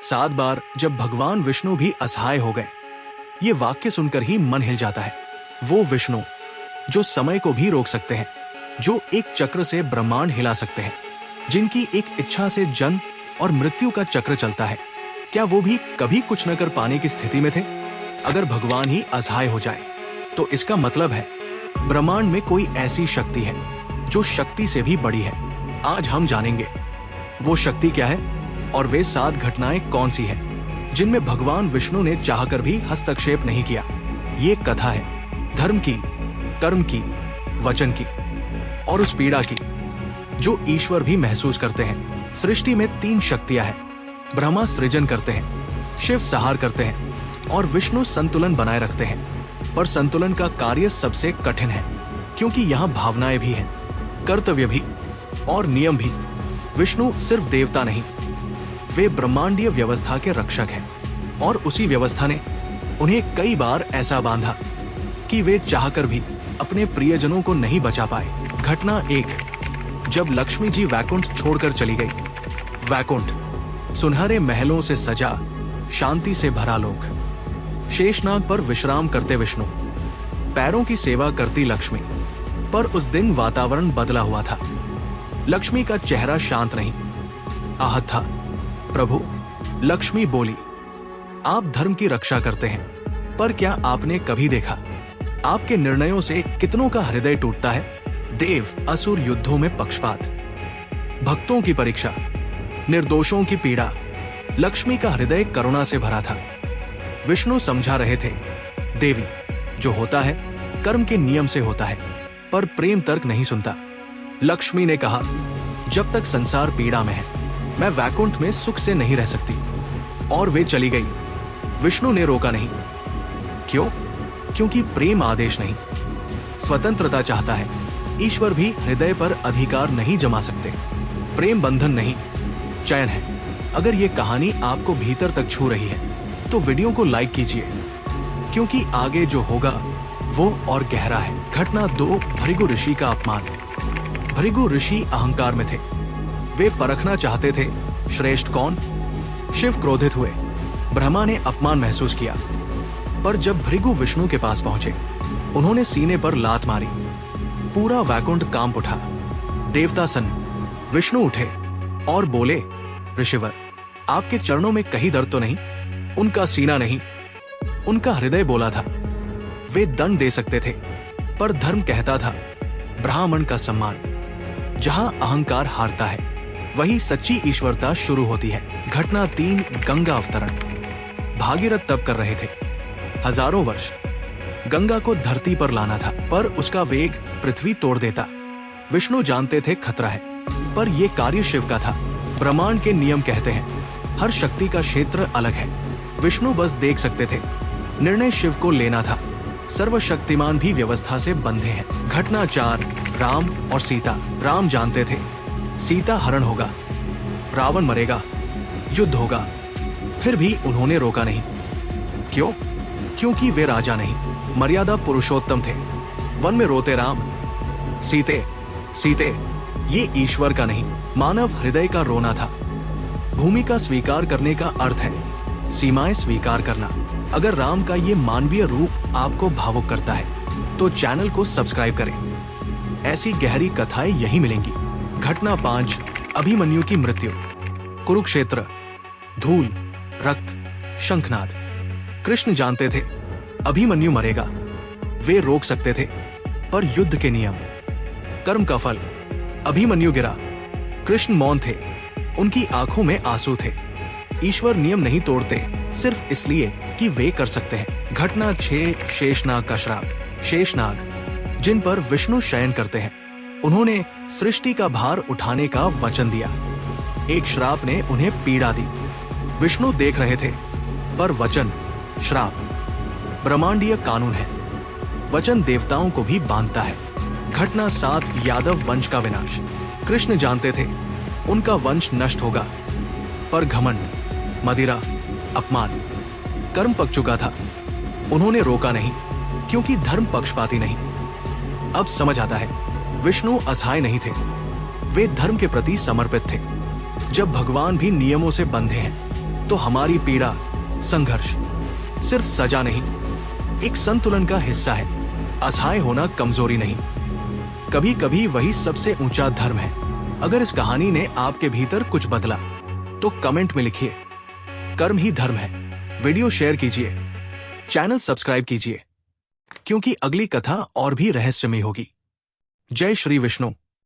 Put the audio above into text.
7 बार जब भगवान विष्णु भी असहाय हो गए। ये वाक्य सुनकर ही मन हिल जाता है। वो विष्णु जो समय को भी रोक सकते हैं, जो एक चक्र से ब्रह्मांड हिला सकते हैं, जिनकी एक इच्छा से जन्म और मृत्यु का चक्र चलता है, क्या वो भी कभी कुछ न कर पाने की स्थिति में थे? अगर भगवान ही असहाय हो जाए तो इसका मतलब है ब्रह्मांड में कोई ऐसी शक्ति है जो शक्ति से भी बड़ी है। आज हम जानेंगे वो शक्ति क्या है और वे 7 घटनाएं कौन सी हैं जिनमें भगवान विष्णु ने चाहकर भी हस्तक्षेप नहीं किया। ये कथा है धर्म की, कर्म की, वचन की और उस पीड़ा की जो ईश्वर भी महसूस करते हैं। सृष्टि में 3 शक्तियां हैं। ब्रह्मा सृजन करते हैं, शिव संहार करते हैं और विष्णु संतुलन बनाए रखते हैं। पर संतुलन का कार्य सबसे कठिन है, क्योंकि यहाँ भावनाएं भी हैं, कर्तव्य भी और नियम भी। विष्णु सिर्फ देवता नहीं, वे ब्रह्मांडीय व्यवस्था के रक्षक हैं और उसी व्यवस्था ने उन्हें कई बार ऐसा बांधा कि वे चाहकर भी अपने प्रियजनों को नहीं बचा पाए। घटना 1, जब लक्ष्मी जी वैकुंठ छोड़कर चली गई। वैकुंठ सुनहरे महलों से सजा, शांति से भरा लोक। शेषनाग पर विश्राम करते विष्णु, पैरों की सेवा करती लक्ष्मी। पर उस दिन वातावरण बदला हुआ था। लक्ष्मी का चेहरा शांत नहीं, आहत था। प्रभु, लक्ष्मी बोली, आप धर्म की रक्षा करते हैं, पर क्या आपने कभी देखा आपके निर्णयों से कितनों का हृदय टूटता है? देव असुर युद्धों में पक्षपात, भक्तों की परीक्षा, निर्दोषों की पीड़ा। लक्ष्मी का हृदय करुणा से भरा था। विष्णु समझा रहे थे, देवी, जो होता है कर्म के नियम से होता है, पर प्रेम तर्क नहीं सुनता। लक्ष्मी ने कहा, जब तक संसार पीड़ा में है, मैं वैकुंठ में सुख से नहीं रह सकती। और वे चली गई। विष्णु ने रोका नहीं। क्यों? क्योंकि प्रेम आदेश नहीं, स्वतंत्रता चाहता है। ईश्वर भी हृदय पर अधिकार नहीं जमा सकते। प्रेम बंधन नहीं, चयन है। अगर ये कहानी आपको भीतर तक छू रही है तो वीडियो को लाइक कीजिए, क्योंकि आगे जो होगा वो और गहरा है। घटना 2, भृगु ऋषि का अपमान। भृगु ऋषि अहंकार में थे। वे परखना चाहते थे श्रेष्ठ कौन। शिव क्रोधित हुए। ब्रह्मा ने अपमान महसूस किया। पर जब भृगु विष्णु के पास पहुंचे, उन्होंने सीने पर लात मारी। पूरा वैकुंठ कांप उठा। देवता सन्न। विष्णु उठे और बोले, ऋषिवर, आपके चरणों में कहीं दर्द तो नहीं? उनका सीना नहीं, उनका हृदय बोला था। वे दंड दे सकते थे, पर धर्म कहता था ब्राह्मण का सम्मान। जहां अहंकार हारता है, वही सच्ची ईश्वरता शुरू होती है। घटना 3, गंगा अवतरण। भागीरथ तप कर रहे थे। हजारों वर्ष गंगा को धरती पर लाना था, पर उसका वेग पृथ्वी तोड़ देता। विष्णु जानते थे खतरा है, पर यह कार्य शिव का था। ब्रह्मांड के नियम कहते हैं हर शक्ति का क्षेत्र अलग है। विष्णु बस देख सकते थे, निर्णय शिव को लेना था। सर्वशक्तिमान भी व्यवस्था से बंधे हैं। घटना 4, राम और सीता। राम जानते थे सीता हरण होगा, रावण मरेगा, युद्ध होगा, फिर भी उन्होंने रोका नहीं। क्यों? क्योंकि वे राजा नहीं, मर्यादा पुरुषोत्तम थे। वन में रोते राम, सीते सीते, ये ईश्वर का नहीं, मानव हृदय का रोना था। भूमि का स्वीकार करने का अर्थ है सीमाएं स्वीकार करना। अगर राम का ये मानवीय रूप आपको भावुक करता है तो चैनल को सब्सक्राइब करें। ऐसी गहरी कथाएं यहीं मिलेंगी। घटना 5, अभिमन्यु की मृत्यु। कुरुक्षेत्र, धूल, रक्त, शंखनाद। कृष्ण जानते थे अभिमन्यु मरेगा। वे रोक सकते थे, पर युद्ध के नियम, कर्म का फल। अभिमन्यु गिरा। कृष्ण मौन थे, उनकी आंखों में आंसू थे। ईश्वर नियम नहीं तोड़ते सिर्फ इसलिए कि वे कर सकते हैं। घटना 6, शेषनाग का श्राप। शेषनाग, जिन पर विष्णु शयन करते हैं, उन्होंने सृष्टि का भार उठाने का वचन दिया। एक श्राप ने उन्हें पीड़ा दी। विष्णु देख रहे थे, पर वचन श्राप ब्रह्मांडीय कानून है। वचन देवताओं को भी बांधता है। घटना 7, यादव वंश का विनाश। कृष्ण जानते थे उनका वंश नष्ट होगा, पर घमंड, मदिरा, अपमान, कर्म पक चुका था। उन्होंने रोका नहीं, क्योंकि धर्म पक्षपाती नहीं। अब समझ आता है, विष्णु असहाय नहीं थे, वे धर्म के प्रति समर्पित थे। जब भगवान भी नियमों से बंधे हैं तो हमारी पीड़ा, संघर्ष सिर्फ सजा नहीं, एक संतुलन का हिस्सा है। असहाय होना कमजोरी नहीं, कभी कभी वही सबसे ऊंचा धर्म है। अगर इस कहानी ने आपके भीतर कुछ बदला तो कमेंट में लिखिए, कर्म ही धर्म है। वीडियो शेयर कीजिए, चैनल सब्सक्राइब कीजिए, क्योंकि अगली कथा और भी रहस्यमयी होगी। जय श्री विष्णु।